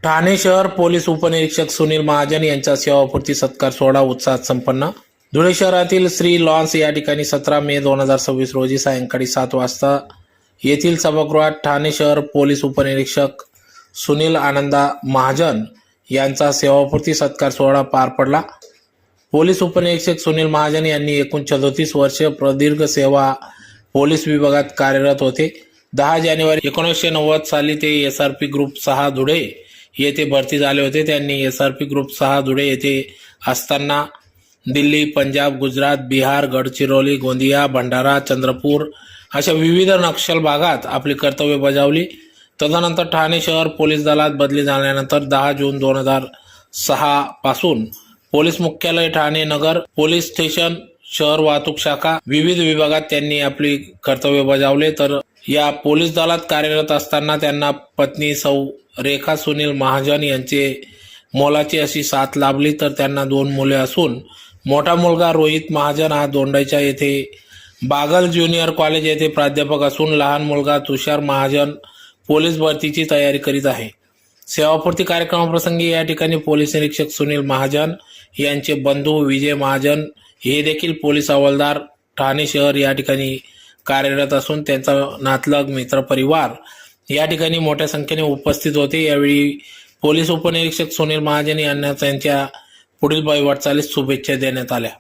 ठाणे शहर पोलीस उपनिरीक्षक सुनील महाजन यांचा सेवापूर्ती सत्कार सोहळा उत्साहात संपन्न। धुळे शहरातील श्री लॉन्स या ठिकाणी 17 मे 2026 रोजी सायंकाळी 7 वाजता येथील सभागृहात ठाणे शहर पोलीस उपनिरीक्षक सुनील आनंदा महाजन यांचा सेवापूर्ती सत्कार सोहळा पार पडला। पोलीस उपनिरीक्षक सुनील महाजन यांनी एकूण 34 वर्ष प्रदीर्घ सेवा पोलीस विभागात कार्यरत होते। 10 जानेवारी 1990 साली ते SRP ग्रुप 6 धुळे येथे भरती झाले होते। त्यांनी SRP ग्रुप 6 धुळे येथे असताना दिल्ली, पंजाब, गुजरात, बिहार, गडचिरोली, गोंदिया, भंडारा, चंद्रपूर अशा विविध नक्षल भागात आपली कर्तव्य बजावली। तदनंतर ठाणे शहर पोलीस दलात बदली झाल्यानंतर 10 जून 2006 पासून पोलीस मुख्यालय ठाणे नगर पोलीस स्टेशन शहर वाहतूक शाखा विविध विभागात त्यांनी आपली कर्तव्य बजावले। तर या पोलीस दलात कार्यरत असताना त्यांना पत्नी सौ रेखा सुनील महाजन यांचे मोलाची अशी साथ लाभली। तर त्यांना 2 मुले असून मोठा मुलगा रोहित महाजन हा दोंडाईच्या येथे बागल ज्युनियर कॉलेज येथे प्राध्यापक असून लहान मुलगा तुषार महाजन पोलीस भरतीची तयारी करीत आहे। सेवापूर्ती कार्यक्रमाप्रसंगी या ठिकाणी पोलीस निरीक्षक सुनील महाजन यांचे बंधू विजय महाजन हे देखील पोलीस हवालदार ठाणे शहर या ठिकाणी कार्यरत असून त्यांचा नातलग मित्र परिवार या ठिकाणी मोठ्या संख्येने उपस्थित होते। यावेळी पोलीस उपनिरीक्षक सुनील महाजन यांना त्यांच्या पुढील वाटचालीस शुभेच्छा देण्यात आल्या।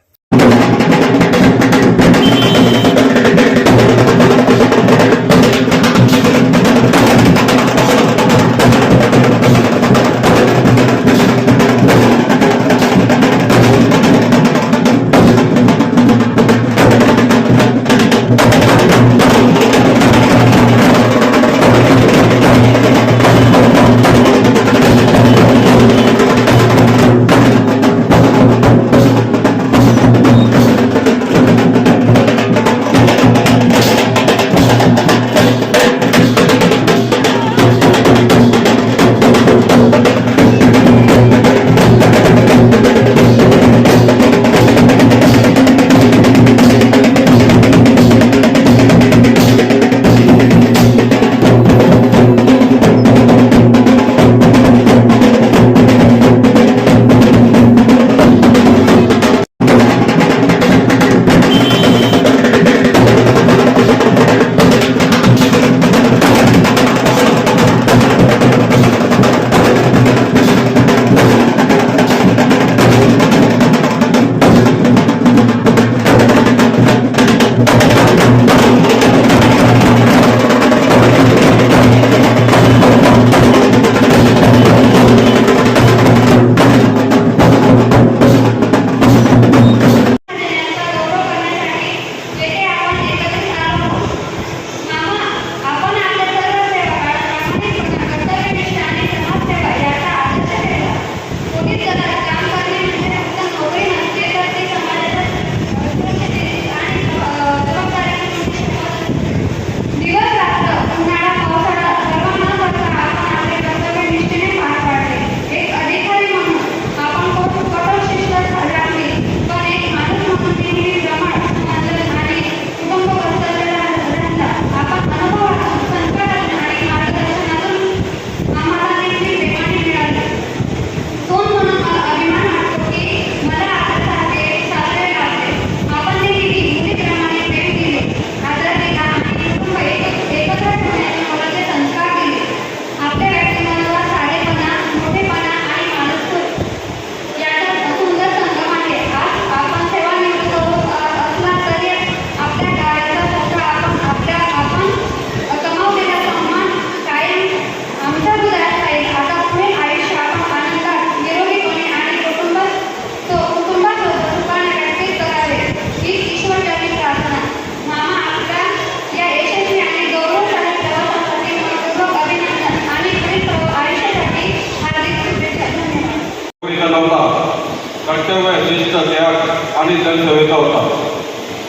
कर्तव्य, शिस्त, त्याग आणि जनसेवेचा होता।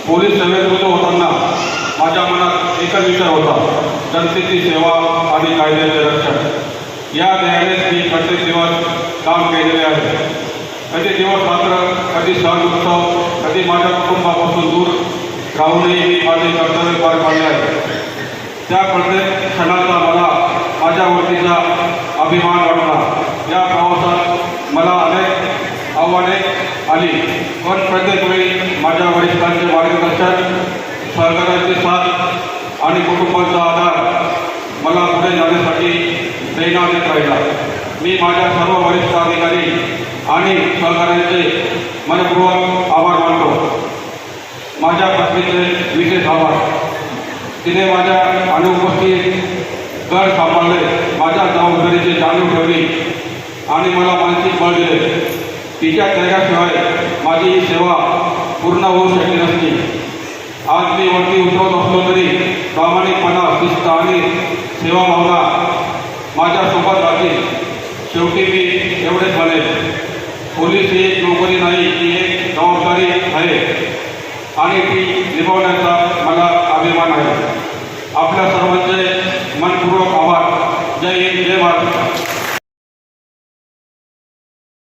पोलीस सेवेत होताना माझ्या मनात एकच विचार होता, जनतेची सेवा आणि कायद्याचे रक्षण। या ध्येयानेच मी प्रत्येक दिवस काम केलेले आहे। कधी दिवस रात्र, कधी सण उत्सव, कधी माझ्या कुटुंबापासून दूर राहूनही मी माझे कर्तव्य पार पाडले आहे। त्या प्रत्येक क्षणाचा मला माझ्या वतीचा अभिमान वाटला। आली, पण प्रत्येक वेळी माझ्या वरिष्ठांचे मार्गदर्शन, सहकार्याची साथ आणि कुटुंबाचा आधार मला पुढे जाण्यासाठी प्रेरणा देत राहिला. मी माझ्या सर्व वरिष्ठ अधिकारी आणि सहकार्यांचे मनपूर्वक आभार मानतो. माझ्या पत्नीचे विशेष आभार. तिने माझ्या अनुपस्थितीत घर सांभाळले, माझ्या जबाबदारीची जाणीव ठेवली आणि मला मानसिक बळ दिले. तिच्या त्यागाशिवाय माझी ही सेवा पूर्ण होऊ शकली नसती. आज मी वरती उतरत असलो तरी प्रामाणिकपणा, शिस्त आणि सेवाभावना माझ्यासोबत राहतील. शेवटी मी एवढेच म्हणेन, पोलीस ही एक नोकरी नाही, ती एक जबाबदारी आहे आणि ती निभावण्याचा मला अभिमान आहे. आपल्या सर्वांचे मनपूर्वक आभार. जय हिंद, जय महाराष्ट्र.